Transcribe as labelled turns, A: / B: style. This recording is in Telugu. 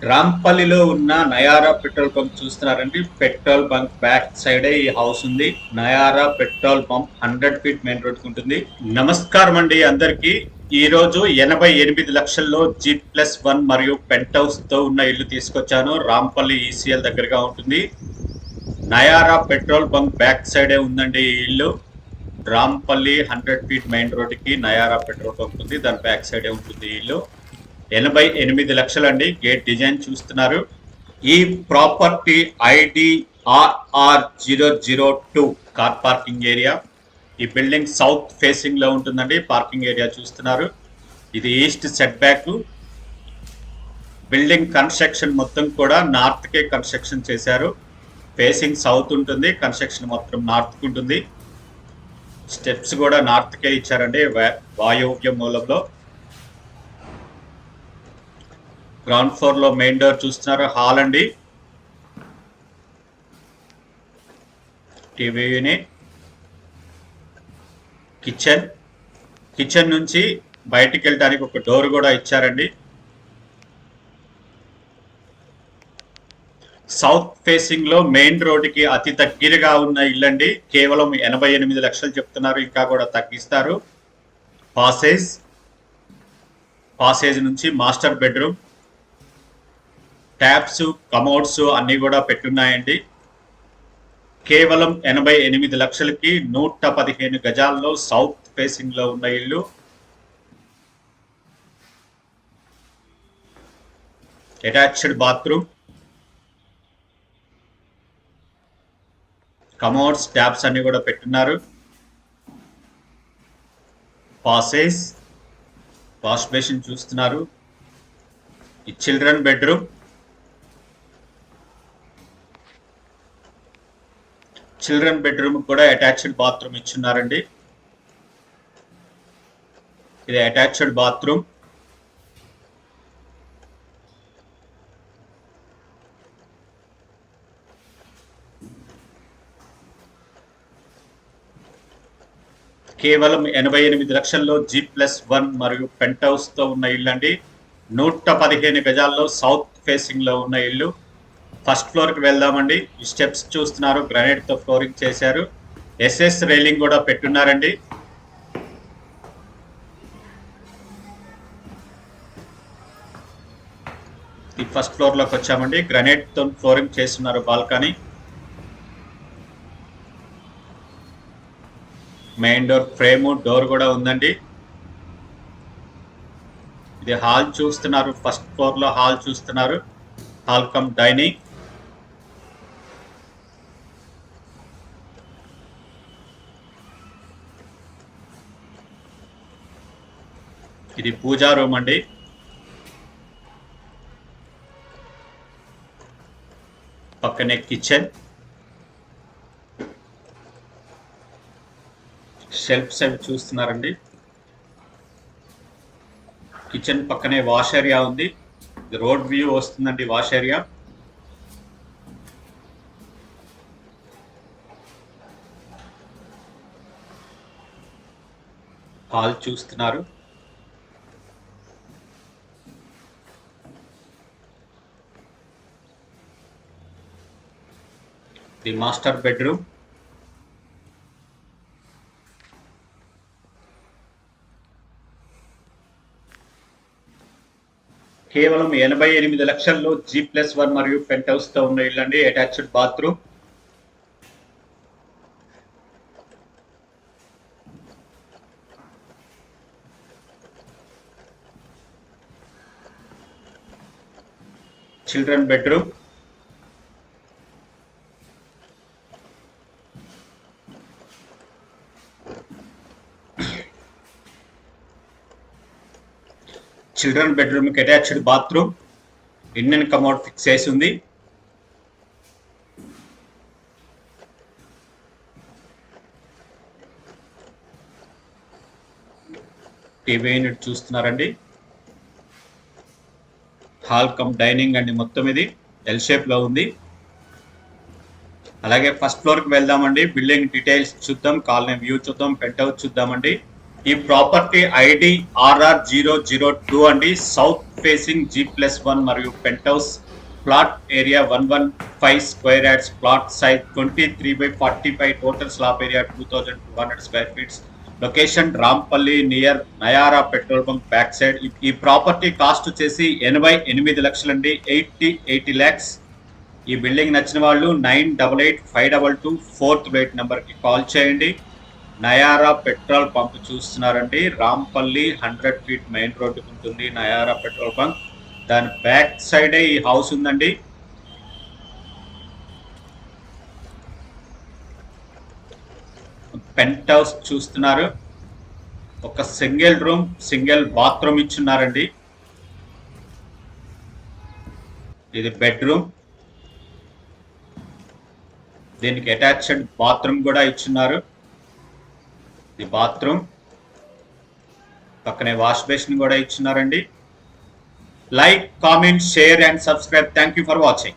A: రాంపల్లిలో ఉన్న నయారా పెట్రోల్ పంప్ చూస్తున్నారండి. పెట్రోల్ బంక్ బ్యాక్ సైడే ఈ హౌస్ ఉంది. Nayara petrol pump 100 feet main road ఉంటుంది. నమస్కారం అండి అందరికి. ఈ రోజు 88 లక్షల్లో G+1 మరియు పెంట్ హౌస్ తో ఉన్న ఇల్లు తీసుకొచ్చాను. రాంపల్లి ఈసీఎల్ దగ్గరగా ఉంటుంది. నయారా పెట్రోల్ బంక్ బ్యాక్ సైడే ఉందండి ఈ ఇల్లు. రాంపల్లి 100 ఫీట్ మెయిన్ రోడ్ కి నయారా పెట్రోల్ పంప్ ఉంది. దాని బ్యాక్ సైడే ఉంటుంది ఈ ఇల్లు. 88 లక్షలండి. గేట్ డిజైన్ చూస్తున్నారు. ఈ property IDRR002 car parking area. ఈ బిల్డింగ్ సౌత్ ఫేసింగ్ లో ఉంటుందండి. పార్కింగ్ ఏరియా చూస్తున్నారు. ఇది east set back. Building construction మొత్తం కూడా నార్త్ కే కన్స్ట్రక్షన్ చేశారు. ఫేసింగ్ సౌత్ ఉంటుంది, కన్స్ట్రక్షన్ మొత్తం నార్త్ ఉంటుంది. స్టెప్స్ కూడా నార్త్ కే ఇచ్చారండి వాయువ్య మూలంలో. గ్రౌండ్ ఫ్లోర్ లో మెయిన్ డోర్ చూస్తున్నారు. హాల్ అండి. టీవీ యూనిట్, కిచెన్ నుంచి బయటికి వెళ్ళడానికి ఒక డోర్ కూడా ఇచ్చారండి. సౌత్ ఫేసింగ్ లో మెయిన్ రోడ్ కి అతి దగ్గరగా ఉన్న ఇల్లండి. కేవలం 88 లక్షలు చెప్తున్నారు. ఇంకా కూడా తగ్గిస్తారు. పాసేజ్ నుంచి మాస్టర్ బెడ్రూమ్, ట్యాప్స్, కమోడ్స్ అన్ని కూడా పెట్టున్నాయండి. కేవలం 88 లక్షలకి 115 గజాల్లో సౌత్ ఫేసింగ్ లో ఉన్న ఇల్లు. అటాచ్డ్ బాత్రూమ్, కమోడ్స్, ట్యాప్స్ అన్ని కూడా పెట్టున్నారు. పాసేజ్, వాష్ బేసిన్ చూస్తున్నారు. ఈ చిల్డ్రన్ బెడ్రూమ్, కూడా అటాచ్డ్ బాత్రూమ్ ఇచ్చున్నారండి. ఇది అటాచ్డ్ బాత్రూమ్. కేవలం 88 లక్షల్లో G+1 మరియు పెంట్ హౌస్ తో ఉన్న ఇల్లు అండి. 115 గజాల్లో సౌత్ ఫేసింగ్ లో ఉన్న ఇల్లు. ఫస్ట్ ఫ్లోర్ కి వెళ్దామండి. ఈ స్టెప్స్ చూస్తున్నారు, గ్రానైట్ తో ఫ్లోరింగ్ చేశారు. SS రైలింగ్ కూడా పెట్టున్నారండి. ఈ ఫస్ట్ ఫ్లోర్ లోకి వచ్చామండి. గ్రానైట్ తో ఫ్లోరింగ్ చేస్తున్నారు. Balcony, main door frame, door కూడా ఉందండి. ఇది హాల్ చూస్తున్నారు. ఫస్ట్ ఫ్లోర్ లో హాల్ చూస్తున్నారు. Hall cum dining. ఇది పూజా రూమ్ అండి. పక్కనే కిచెన్, షెల్ఫ్స్ అవి చూస్తున్నారండి. కిచెన్ పక్కనే వాష్ ఏరియా ఉంది. రోడ్ వ్యూ వస్తుందండి వాష్ ఏరియా. హాల్ చూస్తున్నారు. ది మాస్టర్ బెడ్రూమ్, కేవలం 88 లక్షల్లో G+1 మరియు పెంట్ హౌస్ తో ఉన్న ఇల్లండి. Attached bathroom, children bedroom, children bedroom కి attached bathroom, Indian commode fix చేసి ఉంది. టీవీ యూనిట్ చూస్తున్నారండి. హాల్ కమ్ డైనింగ్ అండి. మొత్తం ఇది ఎల్ షేప్ లో ఉంది. అలాగే ఫస్ట్ ఫ్లోర్ కి వెళ్దామండి. బిల్డింగ్ డీటెయిల్స్ చూద్దాం, కాలనీ వ్యూ చూద్దాం, పెంట్ హౌస్ చూద్దామండి. ఈ ప్రాపర్టీ ఐడి RR002 అండి. సౌత్ ఫేసింగ్ G+1 మరియు penthouse. Plot area 115 square yards. Plot size 23/45. Total slab area 2200 square feets. Location Rampalli near Nayara petrol bunk back side. ఈ ప్రాపర్టీ కాస్ట్ వచ్చేసి 88 లక్షలండి. 80 lakhs. ఈ బిల్డింగ్ నచ్చిన వాళ్ళు 988522 నెంబర్కి కాల్ చేయండి. నయారా పెట్రోల్ పంప్ చూస్తున్నారండి. రాంపల్లి 100 feet మెయిన్ రోడ్డుకు ఉంటుంది నయారా పెట్రోల్ బంక్. దాని బ్యాక్ సైడే ఈ హౌస్ ఉందండి. పెంట్ హౌస్ చూస్తున్నారు. ఒక సింగిల్ రూమ్, సింగిల్ బాత్రూమ్ ఇచ్చున్నారండి. ఇది బెడ్రూమ్. దీనికి అటాచ్డ్ బాత్రూమ్ కూడా ఇచ్చున్నారు. ఇది బాత్రూమ్. పక్కనే వాష్ బేసిన్ కూడా ఇచ్చున్నారండి. Like, comment, share and subscribe. Thank you for watching.